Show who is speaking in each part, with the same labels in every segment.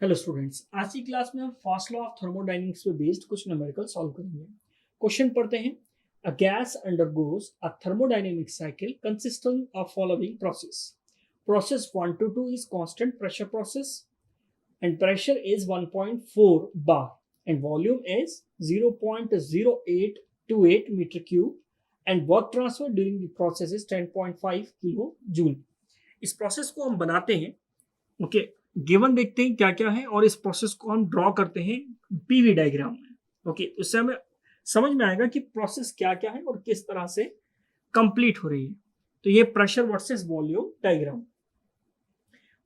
Speaker 1: Hello students, आज की class में हम फर्स्ट लॉ ऑफ थर्मोडायनेमिक्स पे बेस्ड कुछ न्यूमेरिकल सॉल्व करेंगे। क्वेश्चन पढ़ते हैं। A gas undergoes a thermodynamic cycle consisting of following process. Process 1 to 2 is constant pressure process and pressure is 1.4 bar and volume is 0.0828 meter cube and work transfer during the process is 10.5 kilo joule. इस process को हम बनाते हैं। Okay, given देखते हैं क्या क्या है और इस प्रोसेस को हम ड्रॉ करते हैं पीवी डायग्राम में। ओके, उससे हमें समझ में आएगा कि प्रोसेस क्या क्या है और किस तरह से कंप्लीट हो रही है। तो ये pressure versus volume diagram.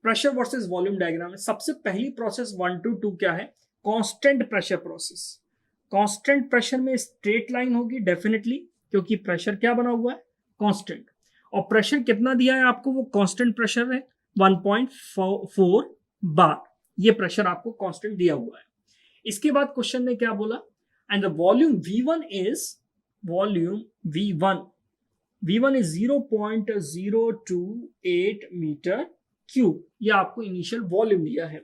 Speaker 1: Pressure versus volume diagram में सबसे पहली प्रोसेस 1 to 2 क्या है? Constant pressure process. Constant pressure में स्ट्रेट लाइन होगी डेफिनेटली, क्योंकि प्रेशर क्या बना हुआ है? कांस्टेंट। और प्रेशर कितना दिया है आपको? वो कांस्टेंट प्रेशर है 1.4 बार। ये प्रेशर आपको कांस्टेंट दिया हुआ है। इसके बाद क्वेश्चन ने क्या बोला? And the volume V1 is V1 is 0.028 metre cube. ये आपको इनिशियल वॉल्यूम दिया है।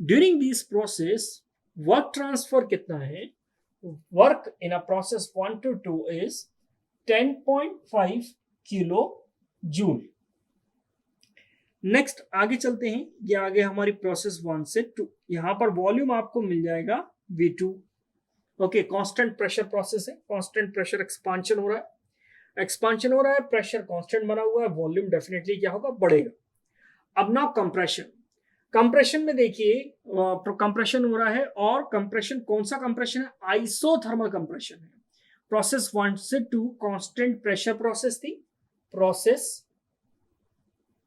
Speaker 1: During this process work transfer कितना है? Work in a process 1 to 2 is 10.5 kilo joule. Next आगे चलते हैं। ये आगे हमारी प्रोसेस 1 से 2। यहां पर वॉल्यूम आपको मिल जाएगा V2। Okay, constant pressure process है। कांस्टेंट प्रेशर एक्सपांशन हो रहा है, प्रेशर कांस्टेंट बना हुआ है, वॉल्यूम डेफिनेटली क्या होगा? बढ़ेगा। अब ना कंप्रेशन में देखिए, कंप्रेशन हो रहा है। और कंप्रेशन कौन सा कंप्रेशन है? आइसोथर्मल कंप्रेशन है। प्रोसेस 1 से 2 कांस्टेंट प्रेशर प्रोसेस थी।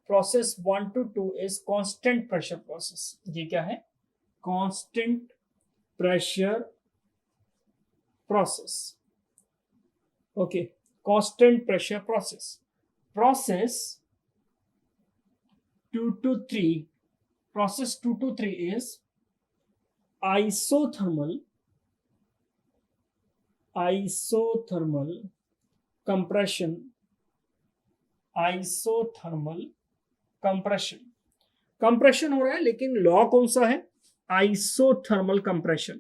Speaker 1: Process 1 to 2 is constant pressure process. ये क्या है? Constant pressure process. Okay, constant pressure process. Process 2 to 3 is isothermal compression। Compression हो रहा है, लेकिन लॉ कौन सा है? Isothermal compression.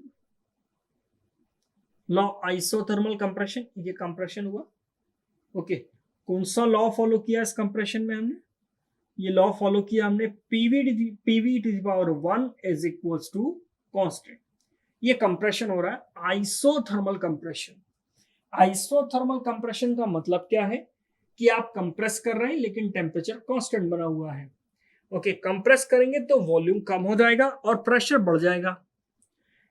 Speaker 1: Law isothermal compression. ये कंप्रेशन हुआ। ओके, कौन सा लॉ फॉलो किया इस कंप्रेशन में हमने? ये लॉ फॉलो किया हमने, PV to the power 1 is equals to constant. ये कंप्रेशन हो रहा है, आइसोथर्मल कंप्रेशन। आइसोथर्मल कंप्रेशन का मतलब क्या है? कि आप कंप्रेस कर रहे हैं लेकिन टेम्परेचर कांस्टेंट बना हुआ है। ओके, कंप्रेस करेंगे तो वॉल्यूम कम हो जाएगा और प्रेशर बढ़ जाएगा।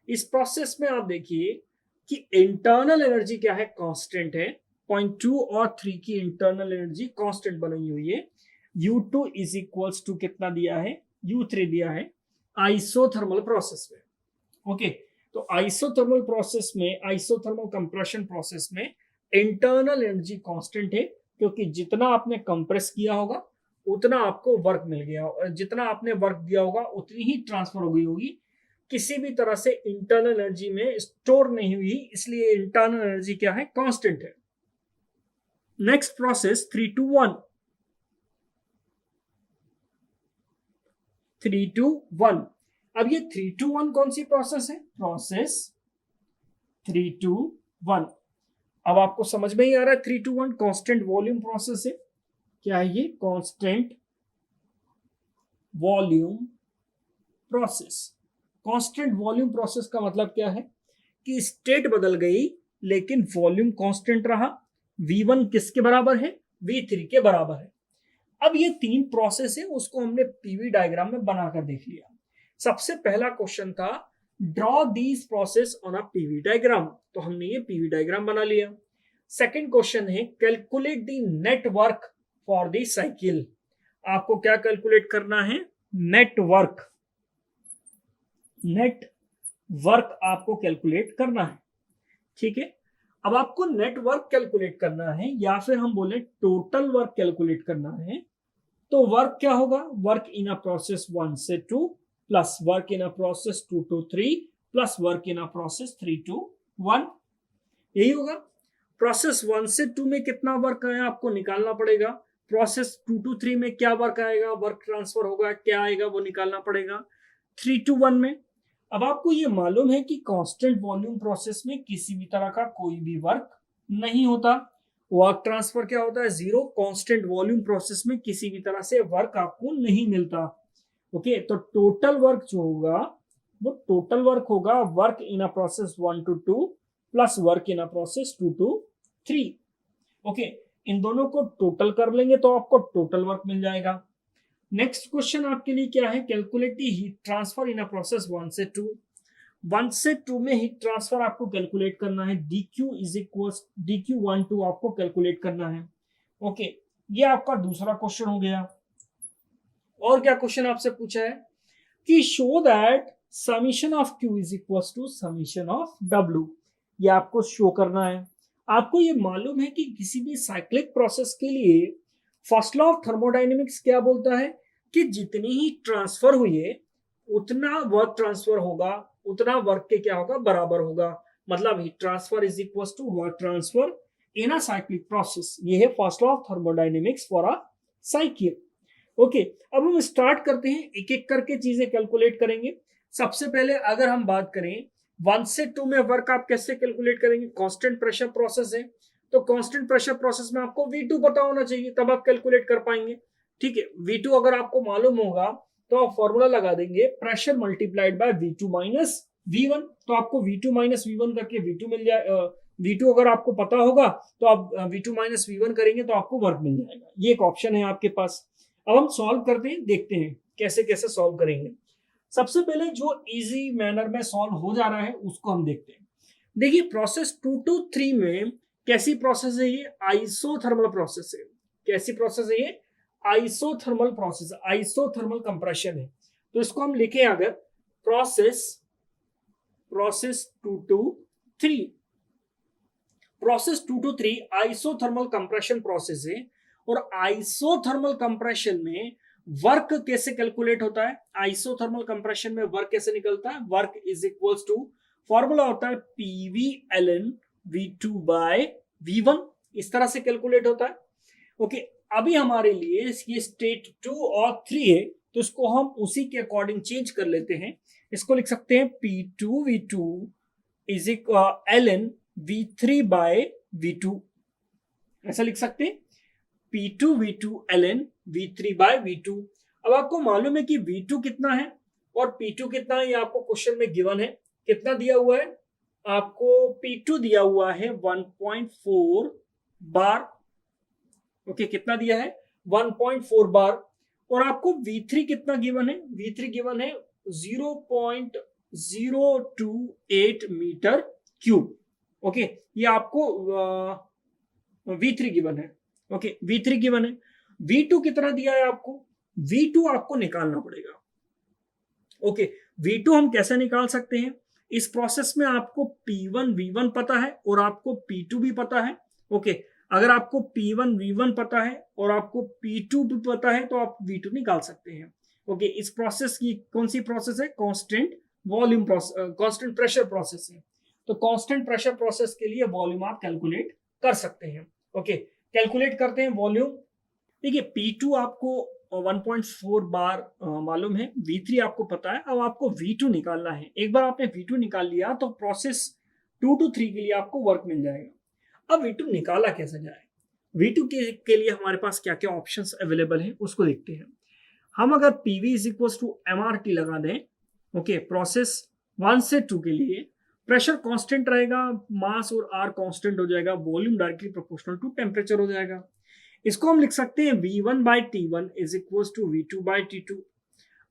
Speaker 1: इस प्रोसेस में आप देखिए कि इंटरनल एनर्जी क्या है? कांस्टेंट है। 0.2 और 3 की इंटरनल एनर्जी कांस्टेंट बनी हुई है। U2 इज इक्वल्स टू कितना दिया है? U3 दिया है आइसोथर्मल प्रोसेस में। ओके, तो आइसोथर्मल कंप्रेशन प्रोसेस में इंटरनल एनर्जी कांस्टेंट है, क्योंकि जितना आपने कंप्रेस किया होगा उतना आपको वर्क मिल गया, और जितना आपने वर्क दिया होगा उतनी ही ट्रांसफर हो गई होगी। किसी भी तरह से इंटरनल एनर्जी में स्टोर नहीं हुई, इसलिए इंटरनल एनर्जी क्या है? कांस्टेंट है। Next process 3 to 1। 3 to 1। अब ये 3 to 1 कौन सी प्रोसेस है? Process 3 to 1। अब आपको समझ में ही आ रहा है 3 to 1 कांस्टेंट वॉल्यूम प्रोसेस है। क्या है ये? Constant volume process. Constant volume process का मतलब क्या है? कि स्टेट बदल गई लेकिन वॉल्यूम कांस्टेंट रहा। V1 किसके बराबर है? V3 के बराबर है। अब ये 3 प्रोसेस है, उसको हमने पीवी डायग्राम में बनाकर देख लिया। सबसे पहला क्वेश्चन था draw these process on a PV diagram, तो हमने ये पीवी डायग्राम बना लिया। सेकंड क्वेश्चन है calculate the net work for the cycle. आपको क्या कैलकुलेट करना है? नेट वर्क आपको कैलकुलेट करना है। ठीक है, अब आपको नेट वर्क कैलकुलेट करना है या फिर हम बोले टोटल वर्क कैलकुलेट करना है, तो वर्क क्या होगा? वर्क इन अ प्रोसेस 1 से 2 plus work in a process 2 to 3 plus work in a process 3 to 1। यही होगा। प्रोसेस 1 से 2 में कितना वर्क आया आपको निकालना पड़ेगा। प्रोसेस 2 to 3 में क्या वर्क आएगा? वर्क ट्रांसफर होगा क्या आएगा वो निकालना पड़ेगा। 3:1 में। अब आपको ये मालूम है कि कांस्टेंट वॉल्यूम प्रोसेस में किसी भी तरह का कोई भी वर्क नहीं होता। वर्क ट्रांसफर क्या होता है? जीरो। कांस्टेंट वॉल्यूम प्रोसेस में किसी भी तरह से वर्क आपको नहीं मिलता। ओके, तो टोटल वर्क जो होगा वो टोटल वर्क होगा work in a process 1 to 2 plus work in a process 2 to 3। Okay, इन दोनों को टोटल कर लेंगे तो आपको टोटल वर्क मिल जाएगा। नेक्स्ट क्वेश्चन आपके लिए क्या है? Calculate the heat transfer in a process 1 से 2। 1 से 2 में हीट ट्रांसफर आपको कैलकुलेट करना है। dq इज इक्वल dq12 आपको कैलकुलेट करना है। ओके, ये आपका दूसरा क्वेश्चन हो गया। और क्या क्वेश्चन आपसे पूछा है कि show that summation of q is equal to summation of w। ये आपको शो करना है। आपको ये मालूम है कि किसी भी साइक्लिक प्रोसेस के लिए फर्स्ट लॉ ऑफ थर्मोडायनेमिक्स क्या बोलता है कि जितनी ही ट्रांसफर हुई है उतना वर्क ट्रांसफर होगा, उतना वर्क के क्या होगा? बराबर होगा। मतलब heat transfer is equal to work transfer in a cyclic process. ये है first law of thermodynamics for a cycle. Okay, अब हम स्टार्ट करते हैं, एक एक करके चीजें कैलकुलेट करेंगे। सबसे पहले अगर हम बात करें 1 से 2 में वर्क आप कैसे कैलकुलेट करेंगे? कांस्टेंट प्रेशर प्रोसेस है, तो कांस्टेंट प्रेशर प्रोसेस में आपको V2 पता होना चाहिए, तब आप कैलकुलेट कर पाएंगे। ठीक है, V2 अगर आपको मालूम होगा तो आप फॉर्मूला लगा देंगे pressure multiplied by V2 minus V1। तो आपको V2 माइनस V1 करके V2 मिल जाए। V2 अगर आपको पता होगा तो आप V2 माइनस V1 करेंगे तो आपको वर्क मिल जाएगा। ये एक ऑप्शन है आपके पास। अब हम सॉल्व करते हैं, देखते हैं कैसे कैसे सॉल्व करेंगे। सबसे पहले जो इजी मैनर में सॉल्व हो जा रहा है उसको हम देखते हैं। देखिए, प्रोसेस 2 to 3 में कैसी प्रोसेस है? ये आइसोथर्मल प्रोसेस है। कैसी प्रोसेस है ये? आइसोथर्मल प्रोसेस, आइसोथर्मल कंप्रेशन है। तो इसको हम लिखे अगर process 2 to 3, process 2 to 3 isothermal compression process है। और आइसोथर्मल कंप्रेशन में वर्क कैसे कैलकुलेट होता है? आइसोथर्मल कंप्रेशन में वर्क कैसे निकलता है? Work is equal to, formula होता है PV ln V2 bye V1। इस तरह से कैलकुलेट होता है। ओके, अभी हमारे लिए ये स्टेट 2 और 3 है, तो इसको हम उसी के अकॉर्डिंग चेंज कर लेते हैं। इसको लिख सकते हैं P2V2 is equal ln V3 bye V2। ऐसा लिख सकते हैं P2V2 ln V3 bye V2। अब आपको मालूम है कि V2 कितना है और P2 कितना है, ये आपको क्वेश्चन में गिवन है। कितना दिया हुआ है आपको? P2 दिया हुआ है 1.4 बार। ओके, कितना दिया है? 1.4 बार। और आपको V3 कितना गिवन है? V3 गिवन है 0.028 मीटर क्यूब। ओके, ये आपको V3 गिवन है। ओके, V3 गिवन है। V2 कितना दिया है आपको? V2 आपको निकालना पड़ेगा। ओके, V2 हम कैसे निकाल सकते हैं? इस प्रोसेस में आपको P1 V1 पता है और आपको P2 भी पता है। ओके, अगर आपको P1 V1 पता है और आपको P2 भी पता है तो आप V2 निकाल सकते हैं। ओके, इस प्रोसेस की कौन सी प्रोसेस है? Constant volume process, constant pressure process है। तो कांस्टेंट प्रेशर प्रोसेस के लिए वॉल्यूम आप कैलकुलेट कर सकते हैं। ओके, कैलकुलेट करते हैं वॉल्यूम। देखिए, P2 आपको 1.4 बार मालूम है, V3 आपको पता है। अब आपको V2 निकालना है। एक बार आपने V2 निकाल लिया तो प्रोसेस 2 to 3 के लिए आपको वर्क मिल जाएगा। अब V2 निकाला कैसे जाए? V2 के लिए हमारे पास क्या क्या ऑप्शंस अवेलेबल हैं उसको देखते हैं। हम अगर PV is equal to MRT लगा दें, ओके, प्रोसेस 1 से 2 के लिए प्रेशर कांस्टेंट रहेगा, मास और R कांस्टेंट हो जाएगा, volume directly proportional to temperature हो जाएगा। इसको हम लिख सकते हैं V1 by T1 is equal to V2 by T2।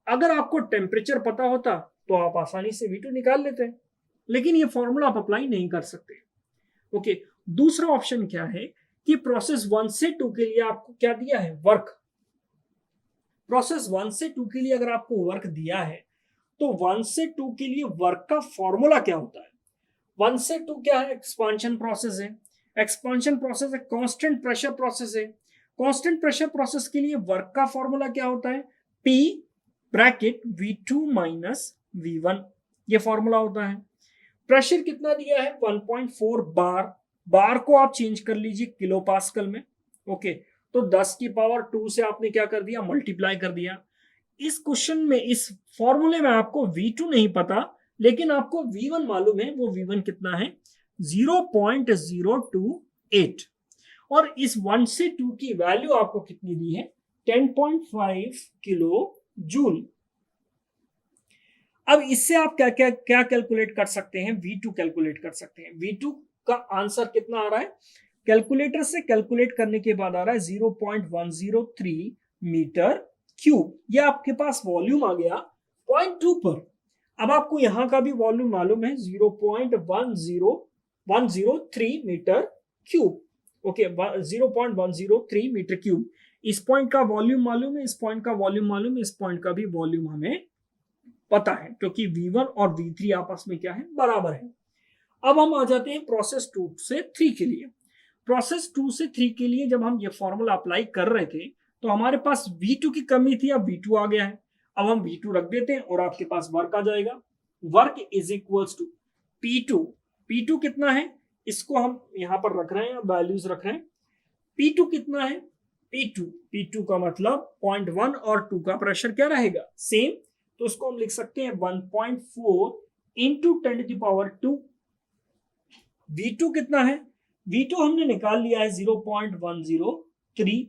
Speaker 1: अगर आपको टेम्परेचर पता होता तो आप आसानी से V2 निकाल लेते हैं, लेकिन ये फॉर्मूला आप अप्लाई नहीं कर सकते। ओके, दूसरा ऑप्शन क्या है कि प्रोसेस 1 से 2 के लिए आपको क्या दिया है? वर्क। प्रोसेस 1 से 2 के लिए अगर आपको वर्क दिया है तो 1 से 2 के लिए वर्क का फॉर्मूला क्या होता है? 1 से 2 क्या है? एक्सपांशन प्रोसेस है। एक्सपांशन प्रोसेस है, कांस्टेंट प्रेशर प्रोसेस है। कांस्टेंट प्रेशर प्रोसेस के लिए वर्क का फॉर्मूला क्या होता है? P bracket V2 minus V1, ये फॉर्मूला होता है। प्रेशर कितना दिया है? 1.4 बार। बार को आप चेंज कर लीजिए किलो पास्कल में। ओके, तो 10 की पावर 2 से आपने क्या कर दिया? मल्टीप्लाई कर दिया। इस क्वेश्चन में, इस फॉर्मूले में आपको V2 नहीं पता, लेकिन आपको V1 मालूम है। वो V1 कितना है? 0.028। और इस 1 से 2 की वैल्यू आपको कितनी दी है? 10.5 किलो जूल। अब इससे आप क्या क्या क्या कैलकुलेट कर सकते हैं? V2 कैलकुलेट कर सकते हैं। V2 का आंसर कितना आ रहा है? कैलकुलेटर से कैलकुलेट करने के बाद आ रहा है 0.103 मीटर क्यूब। ये आपके पास वॉल्यूम आ गया 0.2 पर। अब आपको यहां का भी वॉल्यूम मालूम है 0.103 metre cube. Okay, 0.103 metre cube. इस पॉइंट का वॉल्यूम मालूम है, इस पॉइंट का वॉल्यूम मालूम है, इस पॉइंट का भी वॉल्यूम हमें पता है, क्योंकि V1 और V3 आपस में क्या है? बराबर है। अब हम आ जाते हैं प्रोसेस 2 से 3 के लिए। प्रोसेस 2 से 3 के लिए जब हम ये फॉर्मूला अप्लाई कर रहे थे तो हमारे पास V2 की कमी थी, अब V2 आ गया है। अब हम V2 रख देते हैं और आपके पास वर्क आ जाएगा। Work is equals to P2। P2 कितना है? इसको हम यहां पर रख रहे हैं, वैल्यूज रख रहे हैं। P2 कितना है? P2 का मतलब 0.1 और 2 का प्रेशर क्या रहेगा? सेम। तो उसको हम लिख सकते हैं 1.4 इंटू 10⁻²। V2 कितना है? V2 हमने निकाल लिया है 0.103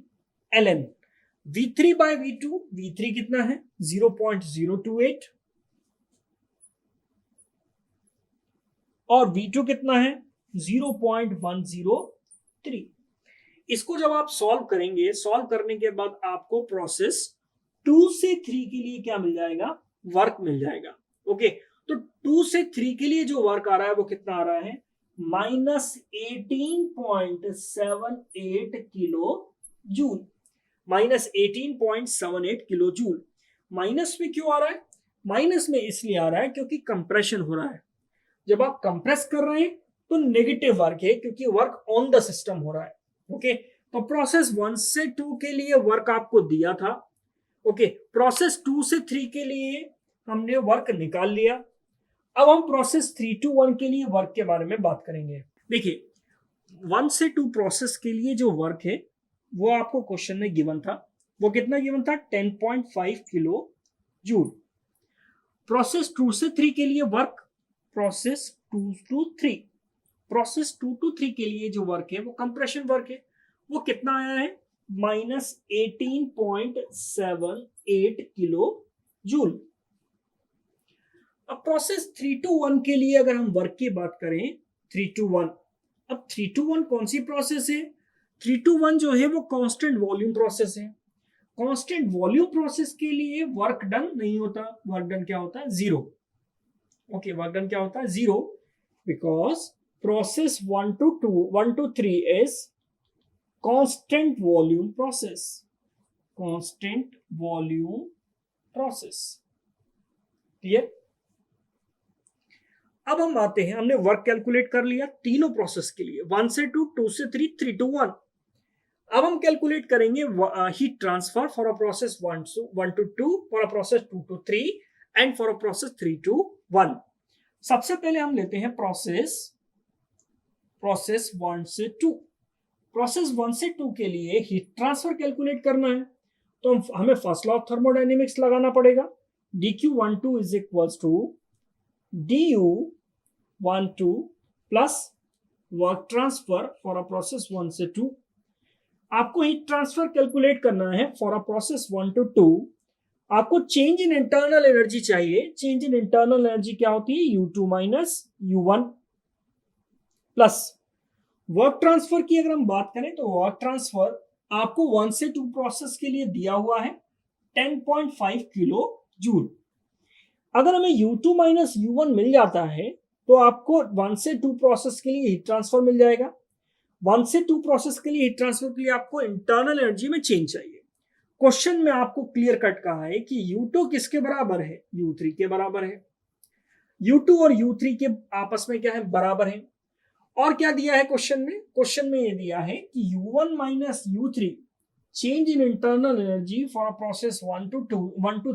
Speaker 1: ln। V3 बाय V2 कितना है? 0.028। और V2 कितना है? 0.103। इसको जब आप सॉल्व करेंगे, सॉल्व करने के बाद आपको प्रोसेस 2 से 3 के लिए क्या मिल जाएगा? वर्क मिल जाएगा। ओके, तो 2 से 3 के लिए जो वर्क आ रहा है वो कितना आ रहा है? -18.78 kilo joule. -18.78 kilo joule. Minus में क्यों आ रहा है? माइनस में इसलिए आ रहा है क्योंकि कंप्रेशन हो रहा है। जब आप कंप्रेस कर रहे हैं तो नेगेटिव वर्क है, क्योंकि वर्क ऑन द सिस्टम हो रहा है। ओके, तो प्रोसेस 1 से 2 के लिए वर्क आपको दिया था। ओके, प्रोसेस 2 से 3 के लिए हमने वर्क निकाल लिया। अब हम प्रोसेस 3 to 1 के लिए वर्क के बारे में बात करेंगे। देखिए, 1 से 2 प्रोसेस के लिए जो वर्क है वो आपको क्वेश्चन में गिवन था। वो कितना गिवन था? 10.5 किलो जूल। प्रोसेस 2 से 3 के लिए work, process 2 to 3 process 2 to 3 के लिए जो वर्क है वो कंप्रेशन वर्क है। वो कितना आया है? -18.78 किलो जूल। अब प्रोसेस 3 to 1 के लिए अगर हम वर्क की बात करें, 3 to 1, अब 3 to 1 कौन सी प्रोसेस है? 3 to 1 जो है वो कांस्टेंट वॉल्यूम प्रोसेस है। कांस्टेंट वॉल्यूम प्रोसेस के लिए वर्क डन नहीं होता। वर्क डन क्या होता है? 0। ओके, वर्क डन क्या होता है? 0, because process 1 to 3 is constant volume process। constant volume process। Clear? अब हम आते हैं, हमने वर्क कैलकुलेट कर लिया तीनों प्रोसेस के लिए, 1 से 2, 2 से 3, 3 to 1। अब हम कैलकुलेट करेंगे heat transfer for a process 1 to 2, for a process 2 to 3 and for a process 3 to 1। सबसे पहले हम लेते हैं प्रोसेस 1 से 2। प्रोसेस 1 से 2 के लिए हीट ट्रांसफर कैलकुलेट करना है, तो हमें फर्स्ट लॉ ऑफ थर्मोडायनेमिक्स लगाना पड़ेगा। dQ12 is equals to du12 plus work transfer for a process 1 से 2। आपको हीट ट्रांसफर कैलकुलेट करना है फॉर अ प्रोसेस 1 to 2। आपको चेंज इन इंटरनल एनर्जी चाहिए। चेंज इन इंटरनल एनर्जी क्या होती है? U2 minus U1 plus work transfer की अगर हम बात करें तो वर्क ट्रांसफर आपको 1 से 2 प्रोसेस के लिए दिया हुआ है 10.5 किलो जूल। अगर हमें U2 माइनस U1 मिल जाता है तो आपको 1 से 2 प्रोसेस के लिए हीट ट्रांसफर मिल जाएगा। 1 से 2 प्रोसेस के लिए हीट ट्रांसफर के लिए आपको इंटरनल एनर्जी में चेंज चाहिए। क्वेश्चन में आपको क्लियर कट कहा है कि U2 किसके बराबर है? U3 के बराबर है। U2 और U3 के आपस में क्या है? बराबर है। और क्या दिया है क्वेश्चन में? क्वेश्चन में ये दिया है कि U1 minus U3 change in internal energy for process 1 to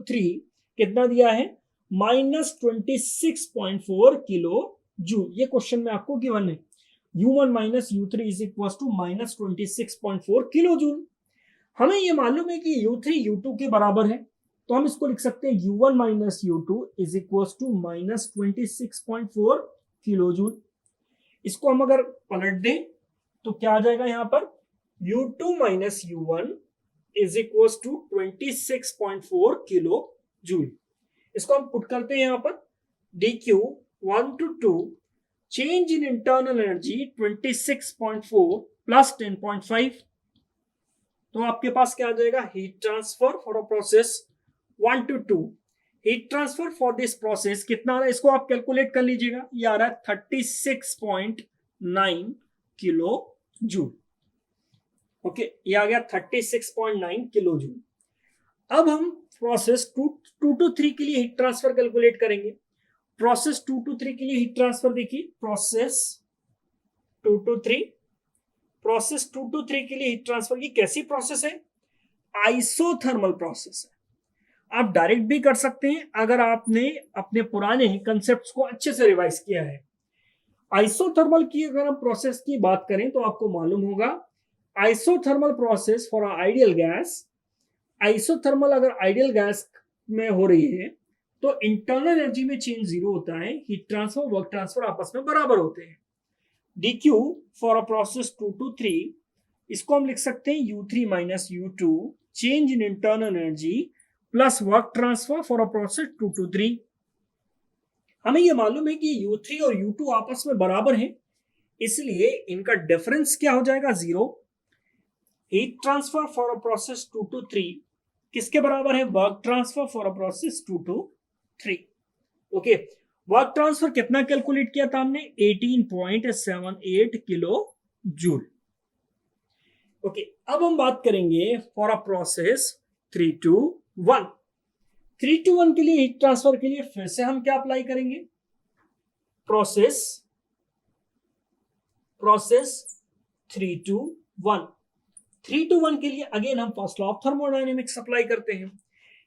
Speaker 1: 3 कितना दिया है? -26.4 किलो जूल। ये क्वेश्चन में आपको गिवन है। U1 minus U3 is equal to -26.4 kilo joule. हमें ये मालूम है कि U3 U2 के बराबर है, तो हम इसको लिख सकते हैं U1 minus U2 is equal to minus 26.4 kilo joule. इसको हम अगर पलट दें तो क्या आ जाएगा यहाँ पर U2 minus U1 is equal to 26.4 kilo joule. इसको हम पुट करते हैं यहाँ पर dq 1 to 2 change in internal energy 26.4 plus 10.5। तो आपके पास क्या आ जाएगा heat transfer for a process 1 to 2। Heat transfer for this process कितना आ रहा है इसको आप कैलकुलेट कर लीजिएगा। ये आ रहा है 36.9 किलो जूल। ओके, ये आ गया 36.9 किलो जूल। अब हम प्रोसेस 2 to 3 के लिए हीट ट्रांसफर कैलकुलेट करेंगे। प्रोसेस 2 to 3 के लिए हीट ट्रांसफर देखिए, प्रोसेस 2 to 3 के लिए हीट ट्रांसफर की कैसी प्रोसेस है, आइसोथर्मल प्रोसेस है। आप डायरेक्ट भी कर सकते हैं अगर आपने अपने पुराने कंसेप्ट्स को अच्छे से रिवाइज किया है। आइसोथर्मल की अगर हम प्रोसेस की बात करें तो आपको मालूम होगा isothermal process for ideal gas, isothermal अगर आइडियल गैस में हो रही है तो इंटरनल एनर्जी में चेंज जीरो होता है, हीट ट्रांसफर वर्क ट्रांसफर आपस में बराबर होते हैं। dq for a process 2 to 3 इसको हम लिख सकते हैं U3 minus U2 change in internal energy plus work transfer for a process 2 to 3। हमें यह मालूम है कि U3 और U2 आपस में बराबर हैं, इसलिए इनका डिफरेंस क्या हो जाएगा zero. Heat transfer for a process 2 to 3 किसके बराबर है, work transfer for a process 2 to 3। Okay, work transfer कितना कैलकुलेट किया था हमने, 18.78 किलो जूल। ओके, अब हम बात करेंगे for a process 3 to 1। 3 to 1 के लिए हीट ट्रांसफर के लिए फिर से हम क्या अप्लाई करेंगे, प्रोसेस 3 to 1। 3 to 1 के लिए अगेन हम first law of thermodynamics apply करते हैं।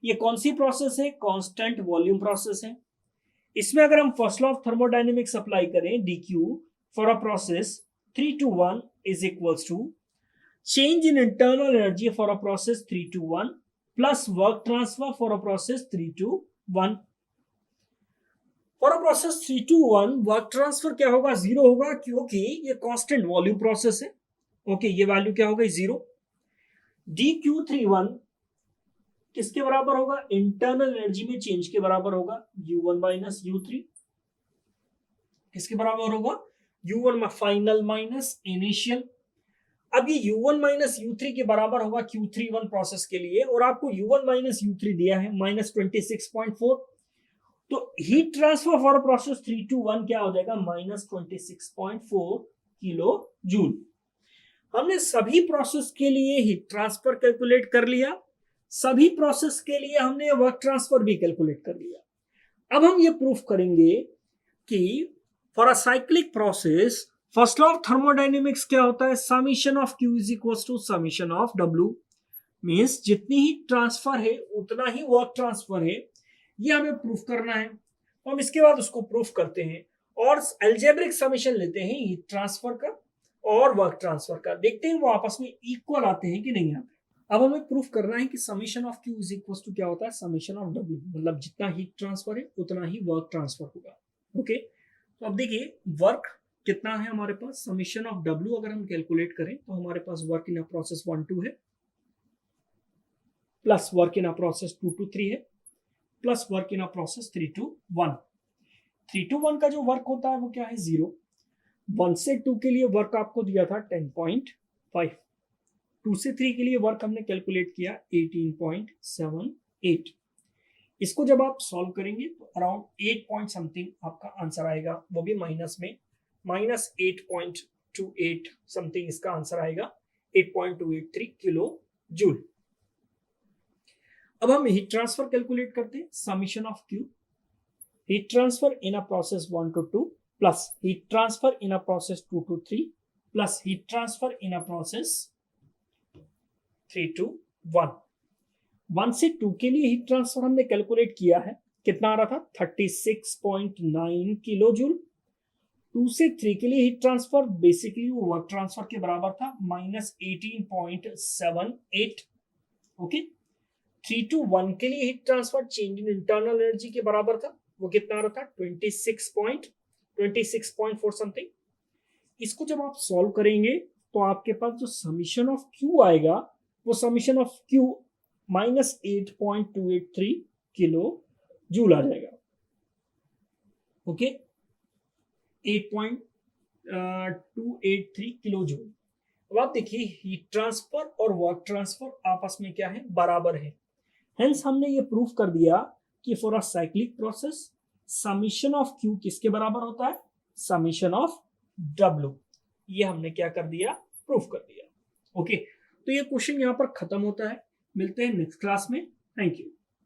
Speaker 1: ये कौन सी प्रोसेस है, कांस्टेंट वॉल्यूम प्रोसेस है। इसमें अगर हम first law of thermodynamics apply करें dq for a process 3 to 1 is equals to change in internal energy for a process 3 to 1 plus work transfer for a process 3 to 1। For a process 3 to 1 work transfer क्या होगा, zero होगा, क्योंकि ये constant volume process है। Okay, ये value क्या हो गई, जीरो। dq31 किसके बराबर होगा, इंटरनल एनर्जी में चेंज के बराबर होगा, U1 माइनस U3 किसके बराबर होगा, U1 फाइनल माइनस इनिशियल। अब ये U1 माइनस U3 के बराबर होगा Q31 प्रोसेस के लिए, और आपको U1 माइनस U3 दिया है माइनस 26.4। तो heat transfer for process 3 to 1 क्या हो जाएगा, माइनस 26.4 किलो जूल। हमने सभी प्रोसेस के लिए हीट ट्रांसफर कैलकुलेट कर लिया, सभी प्रोसेस के लिए हमने वर्क ट्रांसफर भी कैलकुलेट कर लिया। अब हम ये प्रूफ करेंगे कि for a cyclic process first law of thermodynamics क्या होता है, summation of Q is equal to summation of W। Means जितनी ही ट्रांसफर है उतना ही वर्क ट्रांसफर है, ये हमें प्रूफ करना है। तो हम इसके बाद उसको प्रूफ करते हैं और अलजेब्रिक समीशन लेते हैं हीट ट्रांसफर का और वर्क ट्रांसफर का, देखते हैं वो आपस में इक्वल आते हैं कि नहीं आते। अब हमें प्रूफ करना है कि summation of Q is equal to क्या होता है, समीशन ऑफ W, मतलब जितना हीट ट्रांसफर है उतना ही वर्क ट्रांसफर होगा। ओके, तो अब देखिए वर्क कितना है हमारे पास, समीशन ऑफ W अगर हम कैलकुलेट करें तो हमारे पास work in a process 1 to है, plus work in a process 2 to 3 है, plus work in a process 3 to 1। 3 to 1 का जो वर्क होता है वो क्या है, जीरो। 1 से 2 के लिए वर्क आपको दिया था 10.5, 2 से 3 के लिए वर्क हमने कैलकुलेट किया 18.78। इसको जब आप सॉल्व करेंगे तो अराउंड 8 पॉइंट समथिंग आपका आंसर आएगा, वो भी माइनस में, माइनस 8.28 समथिंग इसका आंसर आएगा, 8.283 किलो जूल। अब हम हीट ट्रांसफर कैलकुलेट करते हैं, summation of Q, heat transfer in a process 1 to 2 plus heat transfer in a process 2 to 3 plus heat transfer in a process 3 to 1। 1 से 2 के लिए heat transfer हमने calculate किया है, कितना आ रहा था, 36.9 किलो जूल। 2 से 3 के लिए हीट ट्रांसफर बेसिकली वो वर्क ट्रांसफर के बराबर था, माइनस 18.78। ओके, 3 to 1 के लिए heat transfer change in internal energy के बराबर था, वो कितना आ रहा था 26.4 समथिंग। इसको जब आप सॉल्व करेंगे तो आपके पास जो समीशन ऑफ क्यू आएगा वो summation of Q -8.283 kilo joule आ जाएगा। Okay, 8.283 kilo joule. अब आप देखिए हीट ट्रांसफर और वर्क ट्रांसफर आपस में क्या है, बराबर है। हेंस हमने ये प्रूफ कर दिया कि for a cyclic process summation of Q किसके बराबर होता है, समीशन ऑफ डब्ल्यू। ये हमने क्या कर दिया, प्रूफ कर दिया। ओके, तो ये क्वेश्चन यहाँ पर खत्म होता है। मिलते हैं नेक्स्ट क्लास में। Thank you.